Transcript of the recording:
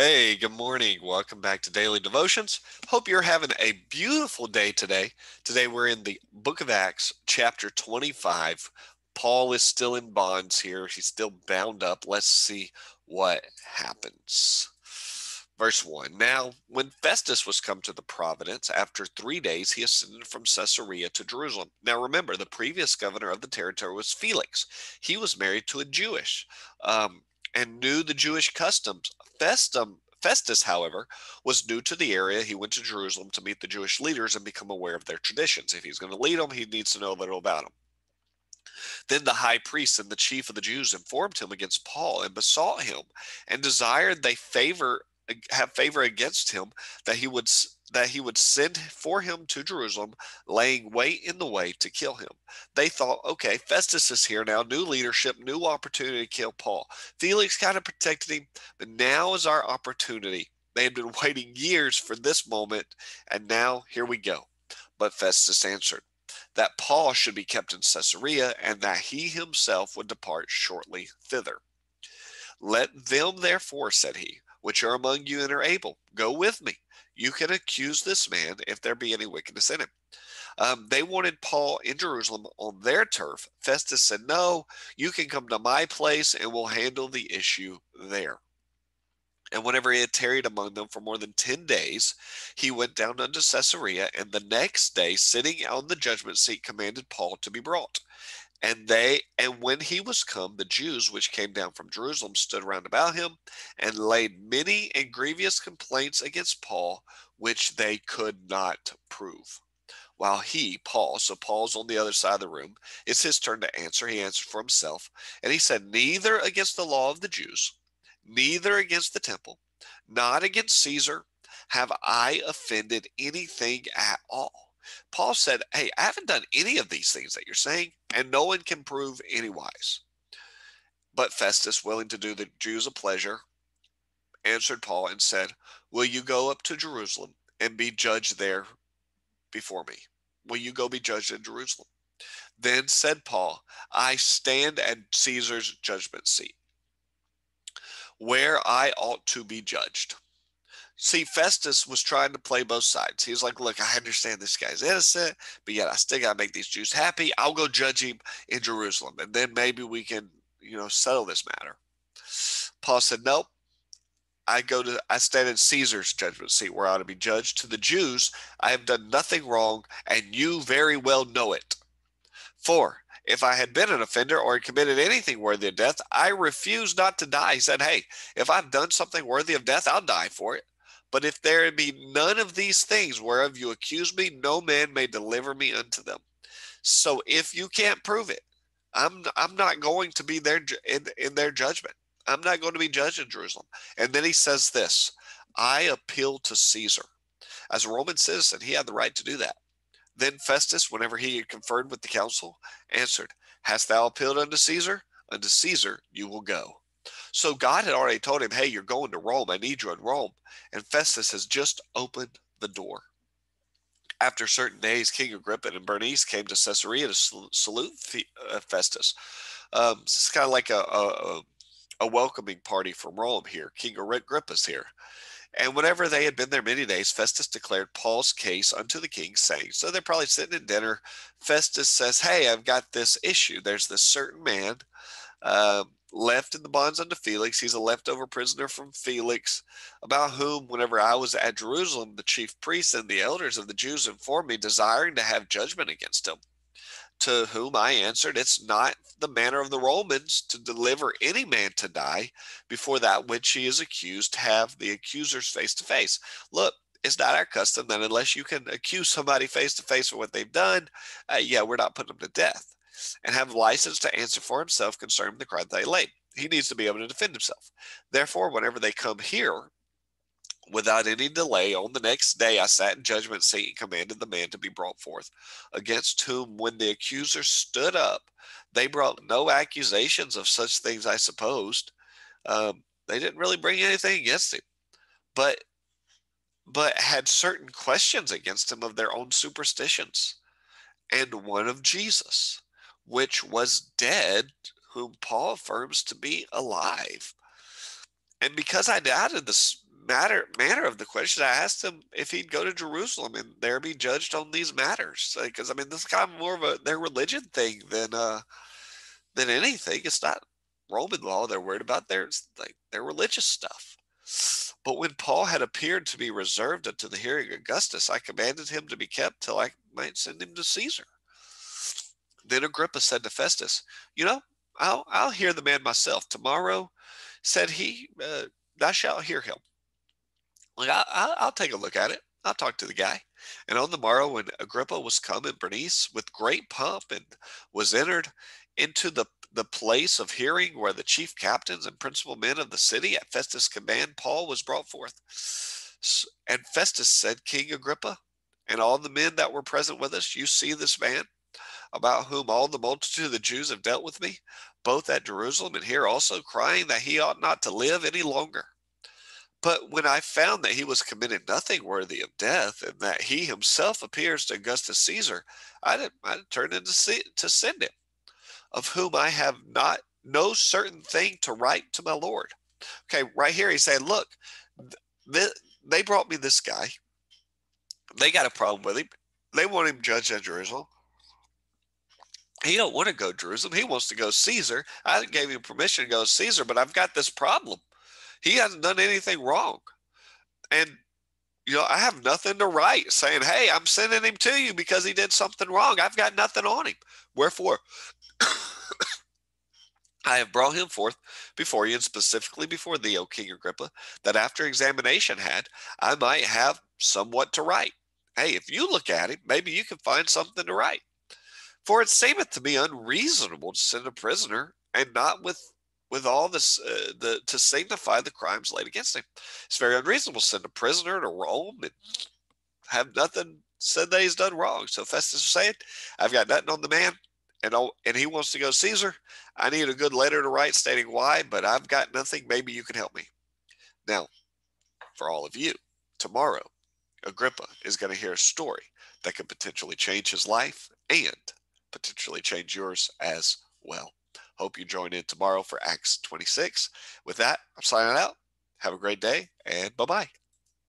Hey, good morning. Welcome back to Daily Devotions. Hope you're having a beautiful day today. Today we're in the book of Acts, chapter 25. Paul is still in bonds here. He's still bound up. Let's see what happens. Verse 1. Now, when Festus was come to the province, after 3 days he ascended from Caesarea to Jerusalem. Now remember, the previous governor of the territory was Felix. He was married to a Jewish. And knew the Jewish customs. Festus, however, was new to the area. He went to Jerusalem to meet the Jewish leaders and become aware of their traditions. If he's going to lead them, he needs to know a little about them. Then the high priest and the chief of the Jews informed him against Paul and besought him and desired they have favor against him that he would send for him to Jerusalem, laying wait in the way to kill him. They thought, okay, Festus is here now, new leadership, new opportunity to kill Paul. Felix kind of protected him, but now is our opportunity. They had been waiting years for this moment, and now here we go. But Festus answered that Paul should be kept in Caesarea, and that he himself would depart shortly thither. Let them therefore, said he, which are among you and are able, go with me. You can accuse this man if there be any wickedness in him. They wanted Paul in Jerusalem on their turf. Festus said, no, you can come to my place and we'll handle the issue there. And whenever he had tarried among them for more than 10 days, he went down unto Caesarea, and the next day, sitting on the judgment seat, commanded Paul to be brought. And when he was come, the Jews which came down from Jerusalem stood round about him, and laid many and grievous complaints against Paul, which they could not prove. While Paul, so Paul's on the other side of the room, it's his turn to answer. He answered for himself, and he said, neither against the law of the Jews, neither against the temple, not against Caesar, have I offended anything at all. Paul said, hey, I haven't done any of these things that you're saying, and no one can prove anywise. But Festus, willing to do the Jews a pleasure, answered Paul and said, will you go up to Jerusalem and be judged there before me? Will you go be judged in Jerusalem? Then said Paul, I stand at Caesar's judgment seat, where I ought to be judged. See, Festus was trying to play both sides. He was like, look, I understand this guy's innocent, but yet I still got to make these Jews happy. I'll go judge him in Jerusalem, and then maybe we can, settle this matter. Paul said, nope. I stand in Caesar's judgment seat where I ought to be judged. To the Jews, I have done nothing wrong, and you very well know it. For if I had been an offender or had committed anything worthy of death, I refuse not to die. He said, hey, if I've done something worthy of death, I'll die for it. But if there be none of these things whereof you accuse me, no man may deliver me unto them. So if you can't prove it, I'm not going to be there in their judgment. I'm not going to be judged in Jerusalem. And then he says this, I appeal to Caesar. As a Roman citizen, he had the right to do that. Then Festus, whenever he had conferred with the council, answered, hast thou appealed unto Caesar? Unto Caesar you will go. So God had already told him, hey, you're going to Rome. I need you in Rome. And Festus has just opened the door. After certain days, King Agrippa and Bernice came to Caesarea to salute Festus. It's kind of like a welcoming party from Rome here. King Agrippa's here. And whenever they had been there many days, Festus declared Paul's case unto the king, saying, so they're probably sitting at dinner. Festus says, hey, I've got this issue. There's this certain man left in the bonds unto Felix. He's a leftover prisoner from Felix, about whom, whenever I was at Jerusalem, the chief priests and the elders of the Jews informed me, desiring to have judgment against him. To whom I answered, it's not the manner of the Romans to deliver any man to die before that which he is accused have the accusers face to face. Look, it's not our custom that unless you can accuse somebody face to face for what they've done, we're not putting them to death, and have license to answer for himself concerning the crime they laid. He needs to be able to defend himself. Therefore, whenever they come here, without any delay, on the next day I sat in judgment seat and commanded the man to be brought forth, against whom, when the accusers stood up, they brought no accusations of such things I supposed. They didn't really bring anything against him, but had certain questions against him of their own superstitions, and one of Jesus, which was dead, whom Paul affirms to be alive. And because I doubted manner of the question, I asked him if he'd go to Jerusalem and there be judged on these matters. Because I mean, this is kind of more of a their religion thing than anything. It's not Roman law they're worried about. There's like their religious stuff. But when Paul had appeared to be reserved unto the hearing of Augustus, I commanded him to be kept till I might send him to Caesar. Then Agrippa said to Festus, "You know, I'll hear the man myself. Tomorrow," said he, "thou shalt hear him." Like I'll take a look at it. I'll talk to the guy. And on the morrow, when Agrippa was come and Bernice with great pomp and was entered into the place of hearing where the chief captains and principal men of the city at Festus' command, Paul was brought forth. And Festus said, King Agrippa, and all the men that were present with us, you see this man about whom all the multitude of the Jews have dealt with me, both at Jerusalem and here also, crying that he ought not to live any longer. But when I found that he was committing nothing worthy of death, and that he himself appears to Augustus Caesar, I turned in to send him, of whom I have not no certain thing to write to my Lord. Okay, right here he's saying, look, th- they brought me this guy. They got a problem with him. They want him judged at Jerusalem. He don't want to go to Jerusalem. He wants to go Caesar. I gave him permission to go to Caesar, but I've got this problem. He hasn't done anything wrong. And I have nothing to write saying, hey, I'm sending him to you because he did something wrong. I've got nothing on him. Wherefore, I have brought him forth before you, and specifically before thee, O King Agrippa, that after examination had, I might have somewhat to write. Hey, if you look at him, maybe you can find something to write. For it seemeth to be unreasonable to send a prisoner, and not with all this to signify the crimes laid against him. It's very unreasonable to send a prisoner to Rome and have nothing said that he's done wrong. So Festus was saying, I've got nothing on the man, and he wants to go Caesar. I need a good letter to write stating why, but I've got nothing. Maybe you can help me. Now, for all of you, tomorrow, Agrippa is going to hear a story that could potentially change his life and potentially change yours as well. Hope you join in tomorrow for Acts 26. With that, I'm signing out. Have a great day, and bye-bye.